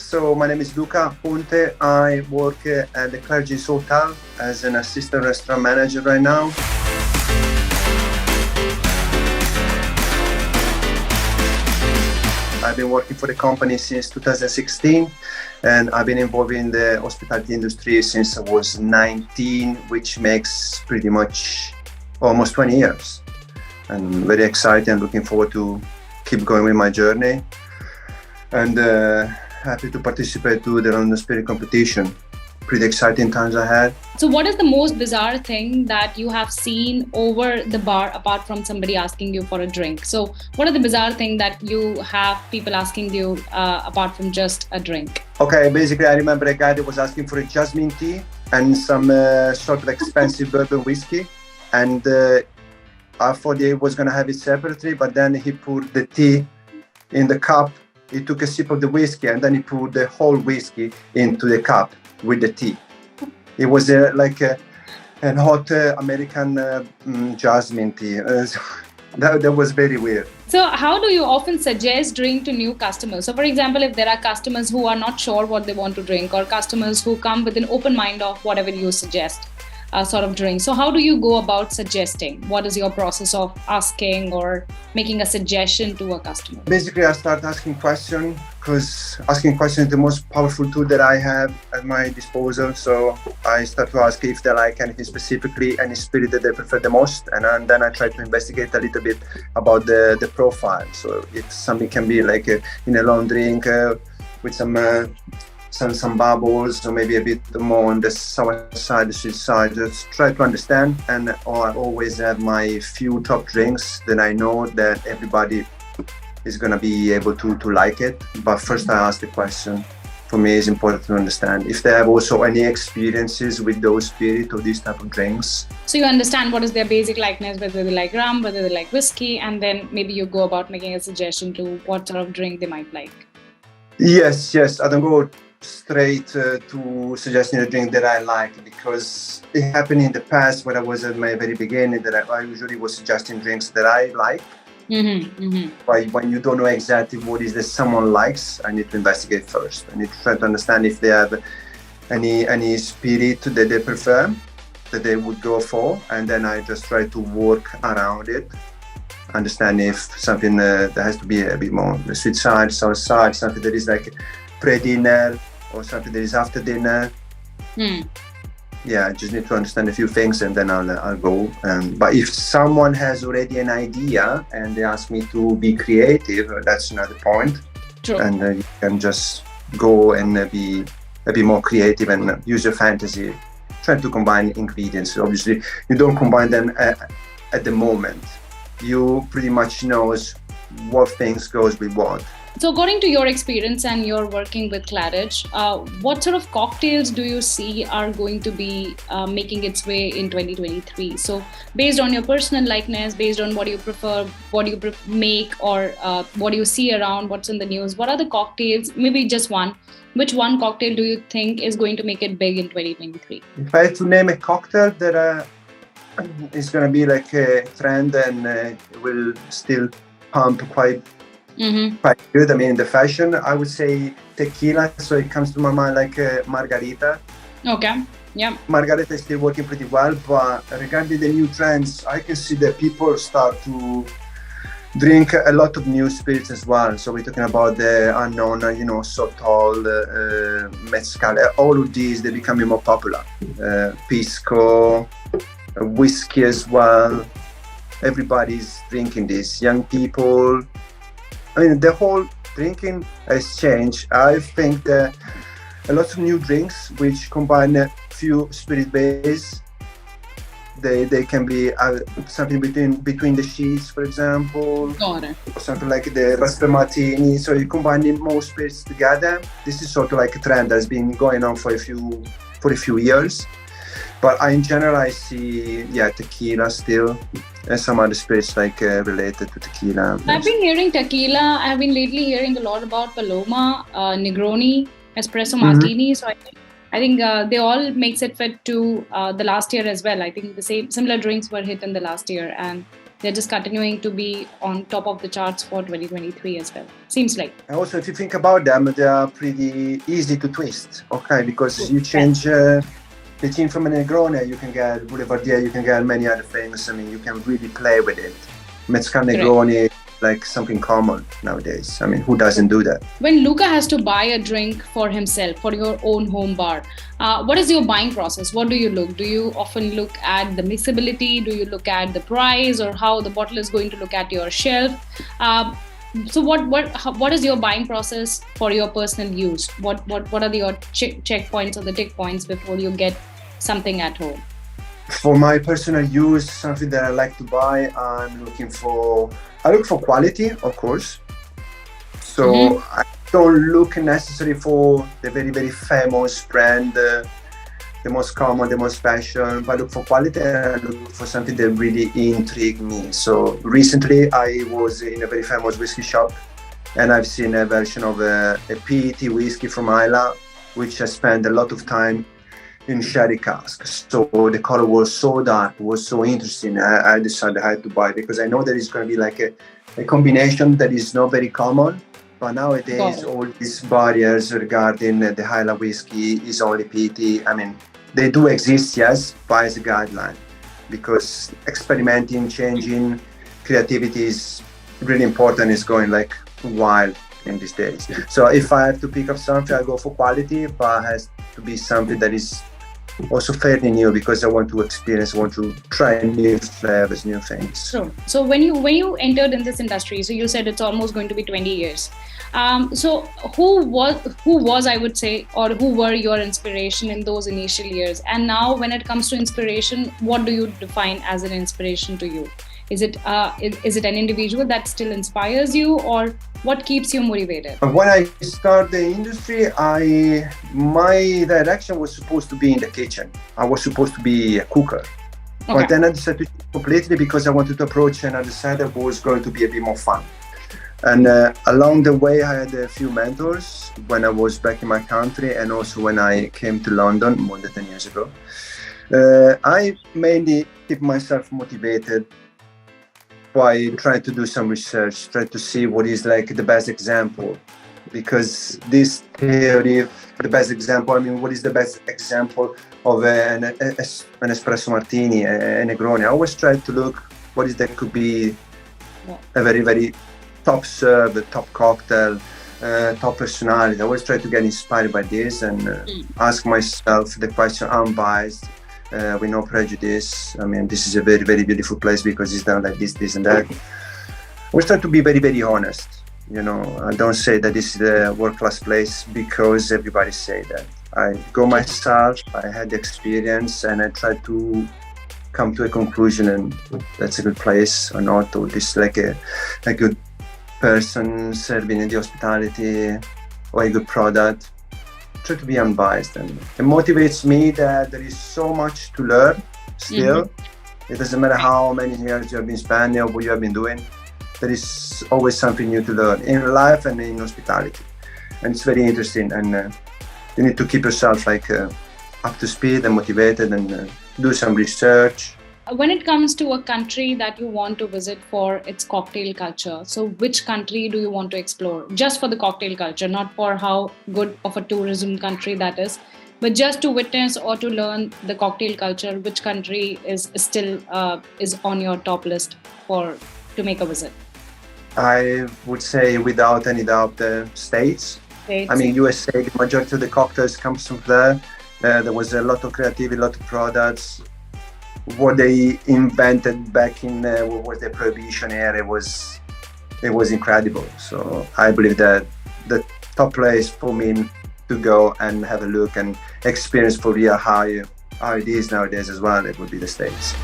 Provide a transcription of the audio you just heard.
So my name is Luca Ponte. I work at the Claridge Hotel as an assistant restaurant manager right now. I've been working for the company since 2016, and I've been involved in the hospitality industry since I was 19, which makes pretty much almost 20 years. I'm very excited and looking forward to keep going with my journey, and happy to participate to the London Spirit competition. Pretty exciting times ahead. So what is the most bizarre thing that you have seen over the bar apart from somebody asking you for a drink? So what are the bizarre things that you have people asking you apart from just a drink? Okay, basically I remember a guy that was asking for a jasmine tea and some sort of expensive bourbon whiskey, and I thought he was going to have it separately, but then he put the tea in the cup. He took a sip of the whiskey and then he put the whole whiskey into the cup with the tea. It was like a hot American jasmine tea. That was very weird. So how do you often suggest drink to new customers? So for example, if there are customers who are not sure what they want to drink, or customers who come with an open mind of whatever you suggest sort of drink. So how do you go about suggesting? What is your process of asking or making a suggestion to a customer? Basically, I start asking questions, because asking questions is the most powerful tool that I have at my disposal. So I start to ask if they like anything specifically, any spirit that they prefer the most, and then I try to investigate a little bit about the profile. So if something can be like in a long drink with some bubbles, or maybe a bit more on the sour side, the sweet side, just try to understand. And I always have my few top drinks that I know that everybody is going to be able to like it. But first I ask the question. For me, it's important to understand if they have also any experiences with those spirits or these type of drinks. So you understand what is their basic likeness, whether they like rum, whether they like whiskey, and then maybe you go about making a suggestion to what sort of drink they might like. Yes. I don't go straight to suggesting a drink that I like, because it happened in the past when I was at my very beginning that I usually was suggesting drinks that I like. But when you don't know exactly what is that someone likes, I need to investigate first. I need to try to understand if they have any spirit that they prefer, that they would go for, and then I just try to work around it. Understand if something that has to be a bit more the sweet side, sour side, something that is like pre-dinner or something that is after dinner. Yeah, I just need to understand a few things and then I'll go. But if someone has already an idea and they ask me to be creative, that's another point. True. And you can just go and be a bit more creative and use your fantasy. Try to combine ingredients. Obviously, you don't combine them at the moment. You pretty much knows what things goes with what. So according to your experience and you're working with Claridge, what sort of cocktails do you see are going to be making its way in 2023? So based on your personal likeness, based on what you prefer, what you make, or what you see around, what's in the news, what are the cocktails, maybe just one, which one cocktail do you think is going to make it big in 2023? If I had to name a cocktail that is going to be like a trend and will still pump quite good. I mean, the fashion, I would say tequila. So it comes to my mind like margarita. Okay. Yeah. Margarita is still working pretty well, but regarding the new trends, I can see that people start to drink a lot of new spirits as well. So we're talking about the unknown, Sotol, Mezcal, all of these, they're becoming more popular. Pisco, whiskey as well. Everybody's drinking this. Young people. I mean, the whole drinking has changed. I think that a lot of new drinks which combine a few spirit base, they can be something between the sheets, for example, or something like the Raspberry Martini. So you combine more spirits together. This is sort of like a trend that's been going on for a few years. But in general, I see, tequila still, and some other spirits like related to tequila. I've been hearing tequila. I've been lately hearing a lot about Paloma, Negroni, Espresso Martini. So I think they all makes it fit to the last year as well. I think the similar drinks were hit in the last year, and they're just continuing to be on top of the charts for 2023 as well. Seems like. And also, if you think about them, they are pretty easy to twist, okay? Because you change the team from a Negroni, you can get Boulevardier, you can get many other things. I mean, you can really play with it. Mezcal Negroni, like something common nowadays. I mean, who doesn't do that? When Luca has to buy a drink for himself, for your own home bar, what is your buying process? What do you look? Do you often look at the mixability? Do you look at the price, or how the bottle is going to look at your shelf? So what is your buying process for your personal use? What are your checkpoints or the tick points before you get something at home? For my personal use, something that I like to buy, I look for quality, of course. So I don't look necessarily for the very, very famous brand, the most common, the most fashion, but I look for quality and I look for something that really intrigued me. So recently I was in a very famous whiskey shop and I've seen a version of a PET whiskey from Islay, which I spent a lot of time in sherry casks. So the color was so dark, was so interesting. I decided I had to buy it because I know that it's going to be like a combination that is not very common. But nowadays, all these barriers regarding the Highland whiskey is only PET. I mean, they do exist, yes, but as a guideline, because experimenting, changing, creativity is really important. It's going like wild in these days. So if I have to pick up something, I go for quality, but it has to be something that is also fairly new, because I want to experience, I want to try new flavors, new things. Sure. So when you entered in this industry, so you said it's almost going to be 20 years. So who was I would say, or who were your inspiration in those initial years? And now when it comes to inspiration, what do you define as an inspiration to you? Is it an individual that still inspires you, or what keeps you motivated? When I started the industry, my direction was supposed to be in the kitchen. I was supposed to be a cooker. Okay. But then I decided to change completely because I wanted to approach another side that was going to be a bit more fun. And along the way, I had a few mentors when I was back in my country and also when I came to London more than 10 years ago. I mainly keep myself motivated by trying to do some research, try to see what is like the best example. Because this theory, the best example, I mean, what is the best example of an espresso martini, a Negroni? I always try to look what is that could be a very, very top serve, a top cocktail, top personality. I always try to get inspired by this and ask myself the question, unbiased, with no prejudice. I mean, this is a very, very beautiful place because it's done like this, and that. I always try to be very, very honest. You know, I don't say that this is a world-class place because everybody say that. I go myself, I had the experience, and I try to come to a conclusion, and that's a good place or not, or this like a good person serving in the hospitality, or a good product. Try to be unbiased, and it motivates me that there is so much to learn still. It doesn't matter how many years you have been spending or what you have been doing. There is always something new to learn in life and in hospitality, and it's very interesting. And you need to keep yourself like up to speed and motivated, and do some research. When it comes to a country that you want to visit for its cocktail culture, so which country do you want to explore? Just for the cocktail culture, not for how good of a tourism country that is, but just to witness or to learn the cocktail culture, which country is still is on your top list to make a visit? I would say without any doubt the States. I mean, USA, the majority of the cocktails comes from there. There was a lot of creativity, a lot of products. What they invented back in what was the Prohibition era was incredible. So I believe that the top place for me to go and have a look and experience for real how it is nowadays as well, it would be the States.